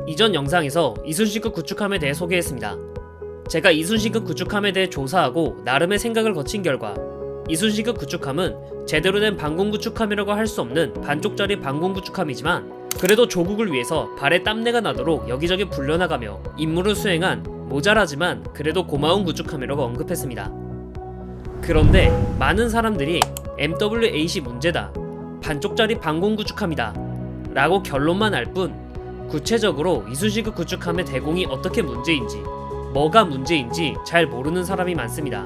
이전 영상에서 이순신급 구축함에 대해 소개했습니다. 제가 이순신급 구축함에 대해 조사하고 나름의 생각을 거친 결과 이순신급 구축함은 제대로 된 반공 구축함이라고 할 수 없는 반쪽짜리 반공 구축함이지만 그래도 조국을 위해서 발에 땀내가 나도록 여기저기 불려나가며 임무를 수행한 모자라지만 그래도 고마운 구축함이라고 언급했습니다. 그런데 많은 사람들이 MWAC 문제다, 반쪽짜리 반공 구축함이다 라고 결론만 알 뿐 구체적으로 이순신급 구축함의 대공이 어떻게 문제인지 뭐가 문제인지 잘 모르는 사람이 많습니다.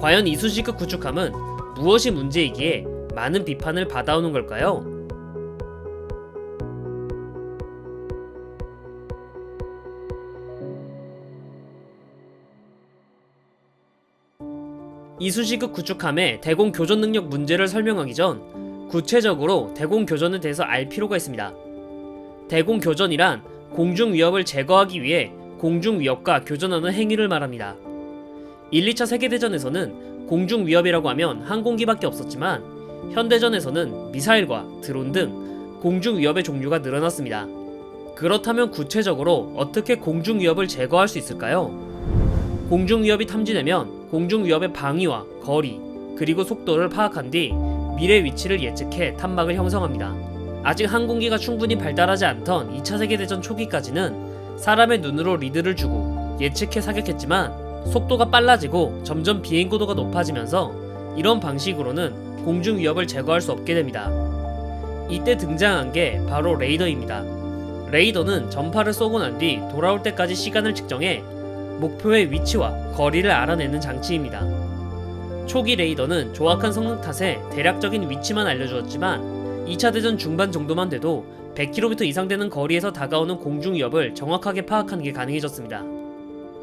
과연 이순신급 구축함은 무엇이 문제이기에 많은 비판을 받아오는 걸까요? 이순신급 구축함의 대공 교전 능력 문제를 설명하기 전 구체적으로 대공 교전에 대해서 알 필요가 있습니다. 대공 교전이란 공중 위협을 제거하기 위해 공중 위협과 교전하는 행위를 말합니다. 1, 2차 세계대전에서는 공중 위협이라고 하면 항공기밖에 없었지만 현대전에서는 미사일과 드론 등 공중 위협의 종류가 늘어났습니다. 그렇다면 구체적으로 어떻게 공중 위협을 제거할 수 있을까요? 공중 위협이 탐지되면 공중 위협의 방위와 거리, 그리고 속도를 파악한 뒤 미래 위치를 예측해 탄막을 형성합니다. 아직 항공기가 충분히 발달하지 않던 2차 세계대전 초기까지는 사람의 눈으로 리드를 주고 예측해 사격했지만 속도가 빨라지고 점점 비행고도가 높아지면서 이런 방식으로는 공중 위협을 제거할 수 없게 됩니다. 이때 등장한 게 바로 레이더입니다. 레이더는 전파를 쏘고 난 뒤 돌아올 때까지 시간을 측정해 목표의 위치와 거리를 알아내는 장치입니다. 초기 레이더는 조악한 성능 탓에 대략적인 위치만 알려주었지만 2차 대전 중반 정도만 돼도 100km 이상 되는 거리에서 다가오는 공중 위협을 정확하게 파악하는 게 가능해졌습니다.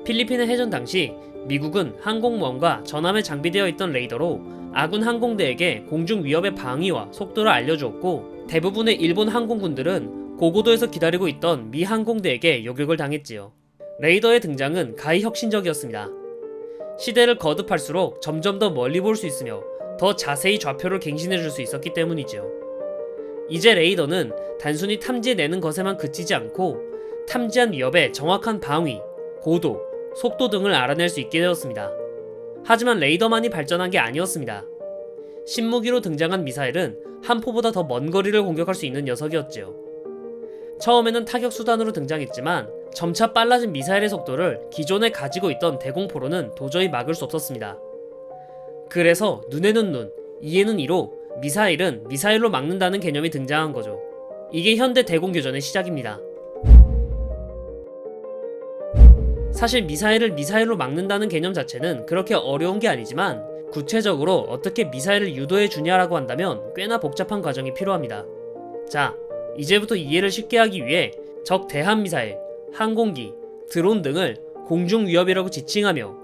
필리핀의 해전 당시 미국은 항공모함과 전함에 장비되어 있던 레이더로 아군 항공대에게 공중 위협의 방위와 속도를 알려주었고 대부분의 일본 항공군들은 고고도에서 기다리고 있던 미 항공대에게 요격을 당했지요. 레이더의 등장은 가히 혁신적이었습니다. 시대를 거듭할수록 점점 더 멀리 볼 수 있으며 더 자세히 좌표를 갱신해줄 수 있었기 때문이죠. 이제 레이더는 단순히 탐지해내는 것에만 그치지 않고 탐지한 위협의 정확한 방위, 고도, 속도 등을 알아낼 수 있게 되었습니다. 하지만 레이더만이 발전한 게 아니었습니다. 신무기로 등장한 미사일은 한 포보다 더 먼 거리를 공격할 수 있는 녀석이었지요. 처음에는 타격 수단으로 등장했지만 점차 빨라진 미사일의 속도를 기존에 가지고 있던 대공포로는 도저히 막을 수 없었습니다. 그래서 눈에는 눈, 이에는 이로 미사일은 미사일로 막는다는 개념이 등장한 거죠. 이게 현대 대공교전의 시작입니다. 사실 미사일을 미사일로 막는다는 개념 자체는 그렇게 어려운 게 아니지만 구체적으로 어떻게 미사일을 유도해 주냐라고 한다면 꽤나 복잡한 과정이 필요합니다. 자, 이제부터 이해를 쉽게 하기 위해 적 대함미사일, 항공기, 드론 등을 공중 위협이라고 지칭하며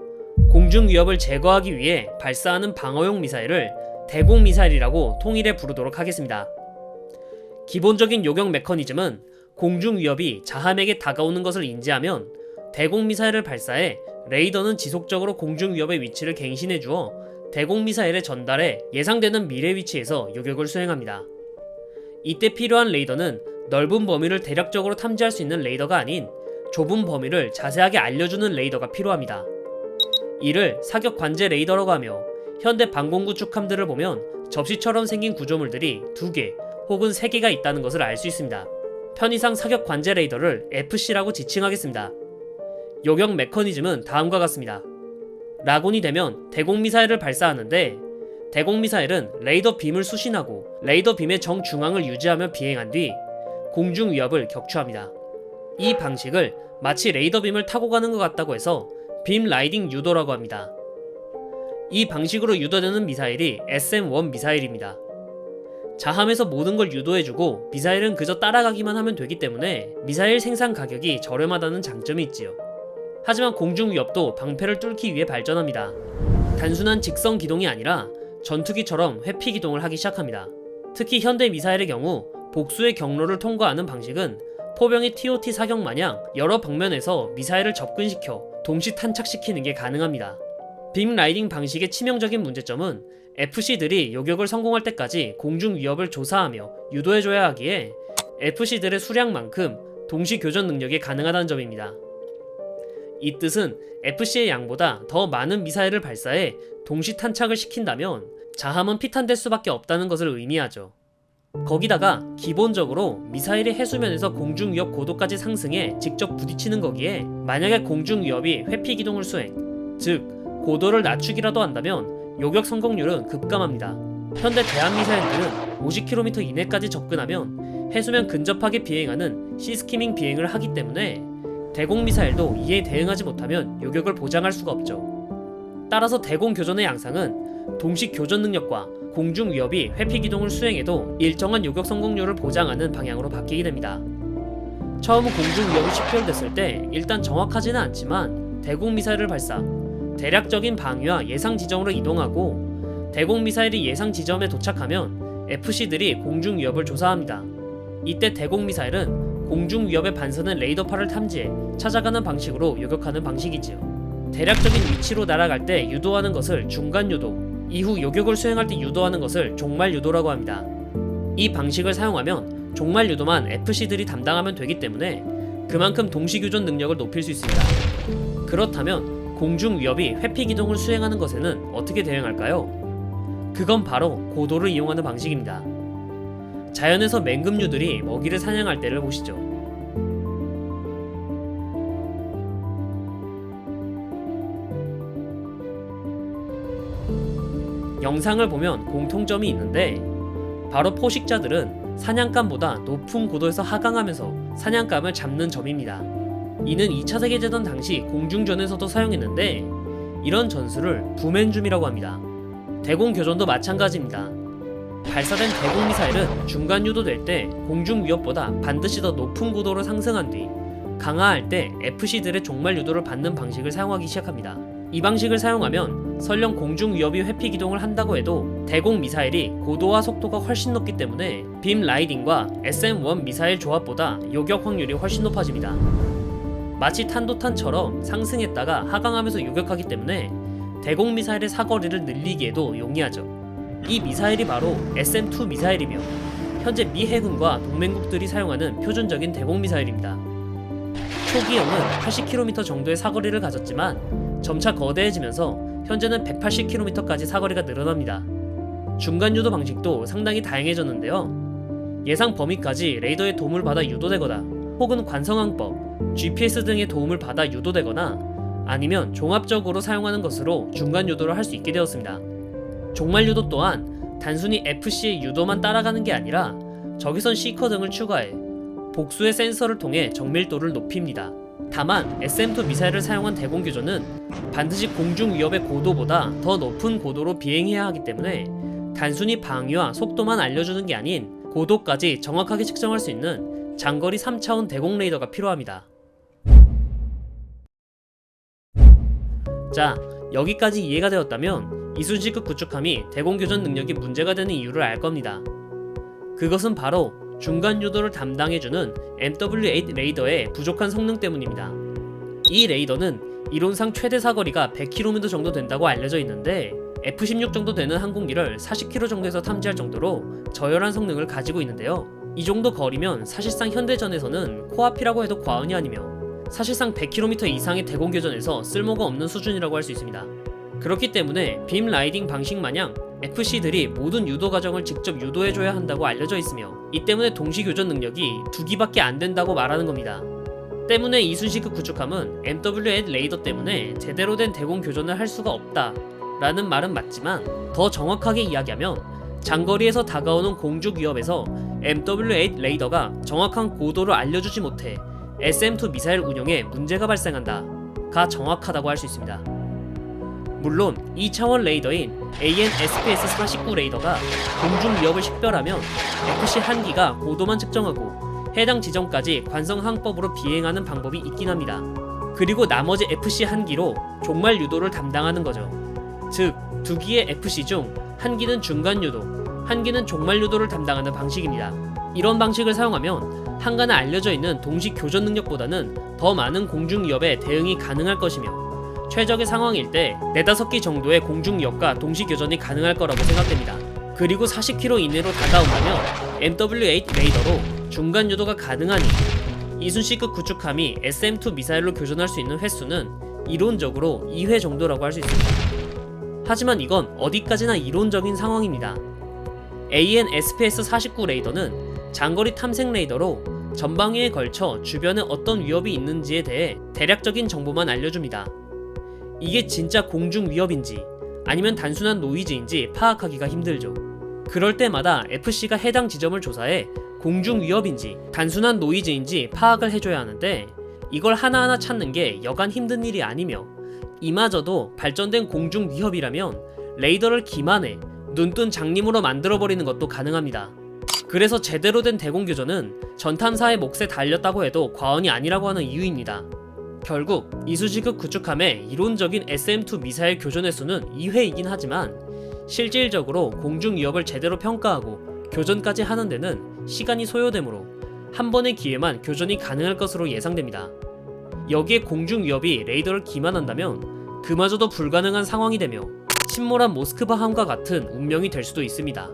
공중 위협을 제거하기 위해 발사하는 방어용 미사일을 대공 미사일이라고 통일해 부르도록 하겠습니다. 기본적인 요격 메커니즘은 공중 위협이 자함에게 다가오는 것을 인지하면 대공 미사일을 발사해 레이더는 지속적으로 공중 위협의 위치를 갱신해 주어 대공 미사일의 전달에 예상되는 미래 위치에서 요격을 수행합니다. 이때 필요한 레이더는 넓은 범위를 대략적으로 탐지할 수 있는 레이더가 아닌 좁은 범위를 자세하게 알려주는 레이더가 필요합니다. 이를 사격 관제 레이더라고 하며 현대 방공 구축함들을 보면 접시처럼 생긴 구조물들이 2개 혹은 3개가 있다는 것을 알 수 있습니다. 편의상 사격 관제 레이더를 FC라고 지칭하겠습니다. 요격 메커니즘은 다음과 같습니다. 라곤이 되면 대공 미사일을 발사하는데 대공 미사일은 레이더 빔을 수신하고 레이더 빔의 정중앙을 유지하며 비행한 뒤 공중 위협을 격추합니다. 이 방식을 마치 레이더 빔을 타고 가는 것 같다고 해서 빔 라이딩 유도라고 합니다. 이 방식으로 유도되는 미사일이 SM-1 미사일입니다. 자함에서 모든 걸 유도해주고 미사일은 그저 따라가기만 하면 되기 때문에 미사일 생산 가격이 저렴하다는 장점이 있지요. 하지만 공중 위협도 방패를 뚫기 위해 발전합니다. 단순한 직선 기동이 아니라 전투기처럼 회피 기동을 하기 시작합니다. 특히 현대 미사일의 경우 복수의 경로를 통과하는 방식은 포병의 TOT 사격 마냥 여러 방면에서 미사일을 접근시켜 동시 탄착시키는 게 가능합니다. 빔 라이딩 방식의 치명적인 문제점은 FC들이 요격을 성공할 때까지 공중 위협을 조사하며 유도해줘야 하기에 FC들의 수량만큼 동시 교전 능력이 가능하다는 점입니다. 이 뜻은 FC의 양보다 더 많은 미사일을 발사해 동시 탄착을 시킨다면 자함은 피탄될 수밖에 없다는 것을 의미하죠. 거기다가 기본적으로 미사일이 해수면에서 공중위협 고도까지 상승해 직접 부딪히는 거기에 만약에 공중위협이 회피기동을 수행, 즉 고도를 낮추기라도 한다면 요격 성공률은 급감합니다. 현대 대한미사일들은 50km 이내까지 접근하면 해수면 근접하게 비행하는 시스키밍 비행을 하기 때문에 대공미사일도 이에 대응하지 못하면 요격을 보장할 수가 없죠. 따라서 대공교전의 양상은 동시 교전 능력과 공중 위협이 회피 기동을 수행해도 일정한 요격 성공률을 보장하는 방향으로 바뀌게 됩니다. 처음 공중 위협이 식별됐을 때 일단 정확하지는 않지만 대공 미사일을 발사, 대략적인 방위와 예상 지점으로 이동하고 대공 미사일이 예상 지점에 도착하면 FC들이 공중 위협을 조사합니다. 이때 대공 미사일은 공중 위협에 반사는 레이더파를 탐지해 찾아가는 방식으로 요격하는 방식이지요. 대략적인 위치로 날아갈 때 유도하는 것을 중간 유도, 이후 요격을 수행할 때 유도하는 것을 종말 유도라고 합니다. 이 방식을 사용하면 종말 유도만 FC들이 담당하면 되기 때문에 그만큼 동시교전 능력을 높일 수 있습니다. 그렇다면 공중 위협이 회피 기동을 수행하는 것에는 어떻게 대응할까요? 그건 바로 고도를 이용하는 방식입니다. 자연에서 맹금류들이 먹이를 사냥할 때를 보시죠. 영상을 보면 공통점이 있는데 바로 포식자들은 사냥감보다 높은 고도에서 하강하면서 사냥감을 잡는 점입니다. 이는 2차 세계대전 당시 공중전에서도 사용했는데 이런 전술을 부맨줌이라고 합니다. 대공교전도 마찬가지입니다. 발사된 대공미사일은 중간 유도될 때 공중 위협보다 반드시 더 높은 고도를 상승한 뒤 강화할 때 FC들의 종말 유도를 받는 방식을 사용하기 시작합니다. 이 방식을 사용하면 설령 공중 위협이 회피 기동을 한다고 해도 대공 미사일이 고도와 속도가 훨씬 높기 때문에 빔 라이딩과 SM-1 미사일 조합보다 요격 확률이 훨씬 높아집니다. 마치 탄도탄처럼 상승했다가 하강하면서 요격하기 때문에 대공 미사일의 사거리를 늘리기에도 용이하죠. 이 미사일이 바로 SM-2 미사일이며 현재 미 해군과 동맹국들이 사용하는 표준적인 대공 미사일입니다. 초기형은 80km 정도의 사거리를 가졌지만 점차 거대해지면서 현재는 180km까지 사거리가 늘어납니다. 중간 유도 방식도 상당히 다양해졌는데요. 예상 범위까지 레이더의 도움을 받아 유도되거나 혹은 관성항법, GPS 등의 도움을 받아 유도되거나 아니면 종합적으로 사용하는 것으로 중간 유도를 할 수 있게 되었습니다. 종말 유도 또한 단순히 FC의 유도만 따라가는 게 아니라 적외선 시커 등을 추가해 복수의 센서를 통해 정밀도를 높입니다. 다만 SM-2 미사일을 사용한 대공교전은 반드시 공중 위협의 고도보다 더 높은 고도로 비행해야 하기 때문에 단순히 방위와 속도만 알려주는 게 아닌 고도까지 정확하게 측정할 수 있는 장거리 3차원 대공 레이더가 필요합니다. 자, 여기까지 이해가 되었다면 이순신급 구축함이 대공교전 능력이 문제가 되는 이유를 알 겁니다. 그것은 바로 중간 유도를 담당해주는 MW8 레이더의 부족한 성능 때문입니다. 이 레이더는 이론상 최대 사거리가 100km 정도 된다고 알려져 있는데 F-16 정도 되는 항공기를 40km 정도에서 탐지할 정도로 저열한 성능을 가지고 있는데요. 이 정도 거리면 사실상 현대전에서는 코앞이라고 해도 과언이 아니며 사실상 100km 이상의 대공교전에서 쓸모가 없는 수준이라고 할 수 있습니다. 그렇기 때문에 빔 라이딩 방식 마냥 FC들이 모든 유도 과정을 직접 유도해줘야 한다고 알려져 있으며 이 때문에 동시교전 능력이 2기밖에 안 된다고 말하는 겁니다. 때문에 이순신급 구축함은 MW8 레이더 때문에 제대로 된 대공교전을 할 수가 없다 라는 말은 맞지만 더 정확하게 이야기하면 장거리에서 다가오는 공중 위협에서 MW8 레이더가 정확한 고도를 알려주지 못해 SM-2 미사일 운용에 문제가 발생한다 가 정확하다고 할 수 있습니다. 물론 2차원 레이더인 AN/SPS-49 레이더가 공중 위협을 식별하면 FC 한 기가 고도만 측정하고 해당 지점까지 관성항법으로 비행하는 방법이 있긴 합니다. 그리고 나머지 FC 한 기로 종말 유도를 담당하는 거죠. 즉, 2기의 FC 중 한 기는 중간 유도, 한 기는 종말 유도를 담당하는 방식입니다. 이런 방식을 사용하면 한간에 알려져 있는 동시 교전 능력보다는 더 많은 공중 위협에 대응이 가능할 것이며 최적의 상황일 때 4-5기 정도의 공중 위협과 동시 교전이 가능할 거라고 생각됩니다. 그리고 40km 이내로 다가온다면 MW8 레이더로 중간 유도가 가능하니 이순신급 구축함이 SM-2 미사일로 교전할 수 있는 횟수는 이론적으로 2회 정도라고 할 수 있습니다. 하지만 이건 어디까지나 이론적인 상황입니다. AN/SPS-49 레이더는 장거리 탐색 레이더로 전방위에 걸쳐 주변에 어떤 위협이 있는지에 대해 대략적인 정보만 알려줍니다. 이게 진짜 공중 위협인지 아니면 단순한 노이즈인지 파악하기가 힘들죠. 그럴 때마다 FC가 해당 지점을 조사해 공중 위협인지 단순한 노이즈인지 파악을 해줘야 하는데 이걸 하나하나 찾는 게 여간 힘든 일이 아니며 이마저도 발전된 공중 위협이라면 레이더를 기만해 눈뜬 장님으로 만들어버리는 것도 가능합니다. 그래서 제대로 된 대공교전은 전탐사의 몫에 달렸다고 해도 과언이 아니라고 하는 이유입니다. 결국 이순신급 구축함의 이론적인 SM-2 미사일 교전 횟수는 2회이긴 하지만 실질적으로 공중 위협을 제대로 평가하고 교전까지 하는 데는 시간이 소요되므로 한 번의 기회만 교전이 가능할 것으로 예상됩니다. 여기에 공중 위협이 레이더를 기만한다면 그마저도 불가능한 상황이 되며 침몰한 모스크바함과 같은 운명이 될 수도 있습니다.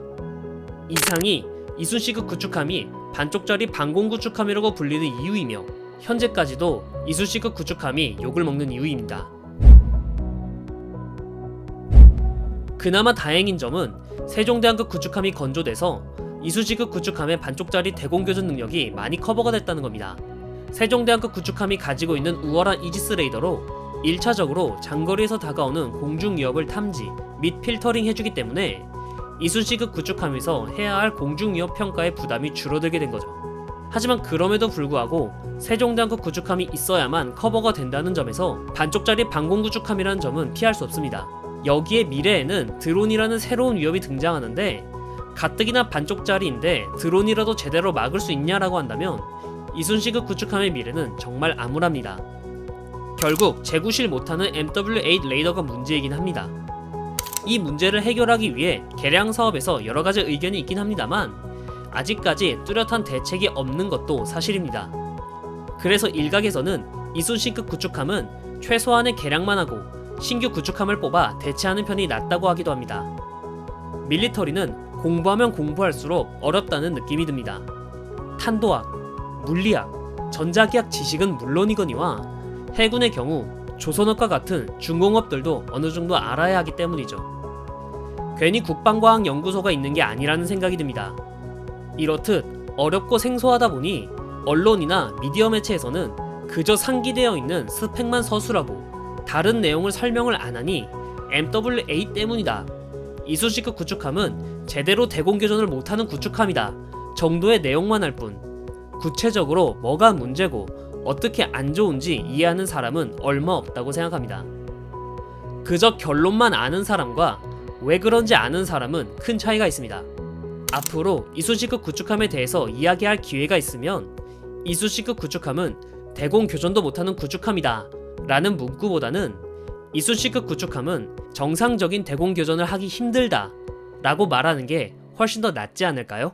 이상이 이순신급 구축함이 반쪽짜리 반공 구축함이라고 불리는 이유이며 현재까지도 이순신급 구축함이 욕을 먹는 이유입니다. 그나마 다행인 점은 세종대왕급 구축함이 건조돼서 이순신급 구축함의 반쪽짜리 대공교전 능력이 많이 커버가 됐다는 겁니다. 세종대왕급 구축함이 가지고 있는 우월한 이지스 레이더로 1차적으로 장거리에서 다가오는 공중 위협을 탐지 및 필터링 해주기 때문에 이순신급 구축함에서 해야 할 공중 위협 평가의 부담이 줄어들게 된 거죠. 하지만 그럼에도 불구하고 세종대왕급 구축함이 있어야만 커버가 된다는 점에서 반쪽짜리 반공 구축함이라는 점은 피할 수 없습니다. 여기에 미래에는 드론이라는 새로운 위협이 등장하는데 가뜩이나 반쪽짜리인데 드론이라도 제대로 막을 수 있냐라고 한다면 이순신급 구축함의 미래는 정말 암울합니다. 결국 재구실 못하는 MW8 레이더가 문제이긴 합니다. 이 문제를 해결하기 위해 개량 사업에서 여러가지 의견이 있긴 합니다만 아직까지 뚜렷한 대책이 없는 것도 사실입니다. 그래서 일각에서는 이순신급 구축함은 최소한의 개량만 하고 신규 구축함을 뽑아 대체하는 편이 낫다고 하기도 합니다. 밀리터리는 공부하면 공부할수록 어렵다는 느낌이 듭니다. 탄도학, 물리학, 전자기학 지식은 물론이거니와 해군의 경우 조선업과 같은 중공업들도 어느 정도 알아야 하기 때문이죠. 괜히 국방과학연구소가 있는 게 아니라는 생각이 듭니다. 이렇듯 어렵고 생소하다 보니 언론이나 미디어 매체에서는 그저 상기되어 있는 스펙만 서술하고 다른 내용을 설명을 안 하니 MW8 때문이다. 이순신급 구축함은 제대로 대공교전을 못하는 구축함이다. 정도의 내용만 할 뿐 구체적으로 뭐가 문제고 어떻게 안 좋은지 이해하는 사람은 얼마 없다고 생각합니다. 그저 결론만 아는 사람과 왜 그런지 아는 사람은 큰 차이가 있습니다. 앞으로 이순신급 구축함에 대해서 이야기할 기회가 있으면 이순신급 구축함은 대공교전도 못하는 구축함이다 라는 문구보다는 이순신급 구축함은 정상적인 대공교전을 하기 힘들다 라고 말하는 게 훨씬 더 낫지 않을까요?